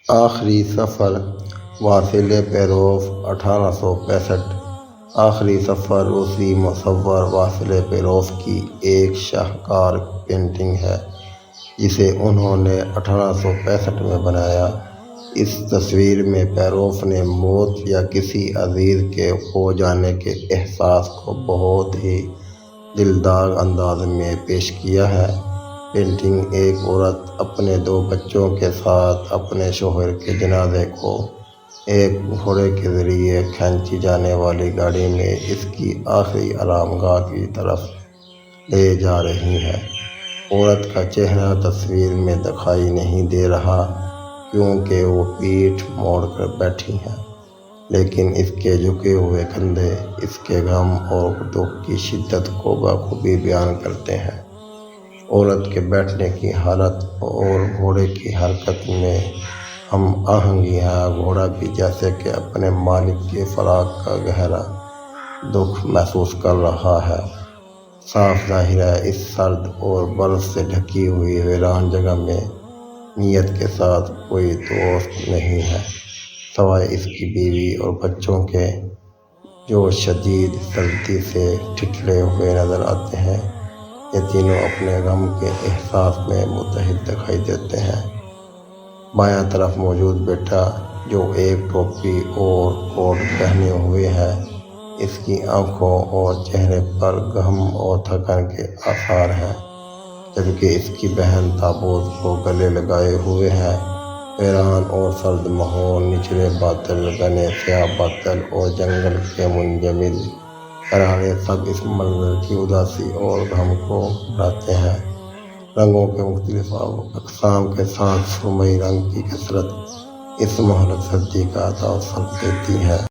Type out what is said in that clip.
آخری سفر واصل پیروف 1865۔ آخری سفر روسی مصور واصل پیروف کی ایک شاہکار پینٹنگ ہے جسے انہوں نے 1865 میں بنایا۔ اس تصویر میں پیروف نے موت یا کسی عزیز کے کھو جانے کے احساس کو بہت ہی دلدار انداز میں پیش کیا ہے۔ پینٹنگ ایک عورت اپنے 2 بچوں کے ساتھ اپنے شوہر کے جنازے کو ایک گھوڑے کے ذریعے کھینچی جانے والی گاڑی میں اس کی آخری آرام گاہ کی طرف لے جا رہی ہے۔ عورت کا چہرہ تصویر میں دکھائی نہیں دے رہا کیونکہ وہ پیٹھ موڑ کر بیٹھی ہے، لیکن اس کے جھکے ہوئے کندھے اس کے غم اور دکھ کی شدت کو بخوبی بیان کرتے ہیں۔ عورت کے بیٹھنے کی حالت اور گھوڑے کی حرکت میں ہم آہنگی ہے۔ گھوڑا بھی جیسے کہ اپنے مالک کے فراق کا گہرا دکھ محسوس کر رہا ہے۔ صاف ظاہر ہے اس سرد اور برف سے ڈھکی ہوئی ویران جگہ میں نیت کے ساتھ کوئی دوست نہیں ہے سوائے اس کی بیوی اور بچوں کے، جو شدید سردی سے ٹھٹھلے ہوئے نظر آتے ہیں۔ یہ تینوں اپنے غم کے احساس میں متحد دکھائی دیتے ہیں۔ بائیں طرف موجود بیٹا جو ایک ٹوپی اور کوٹ پہنے ہوئے ہے، اس کی آنکھوں اور چہرے پر غم اور تھکن کے آثار ہیں، جبکہ اس کی بہن تابوت کو گلے لگائے ہوئے ہے۔ ویران اور سرد ماحول، نچلے بادل، گھنے سیاہ بادل اور جنگل کے منجمد غرارے سب اس منظر کی اداسی اور غم کو بڑھاتے ہیں۔ رنگوں کے مختلف اقسام کے ساتھ سرمئی رنگ کی کثرت اس مہلک سردی کا تصور دیتی ہے۔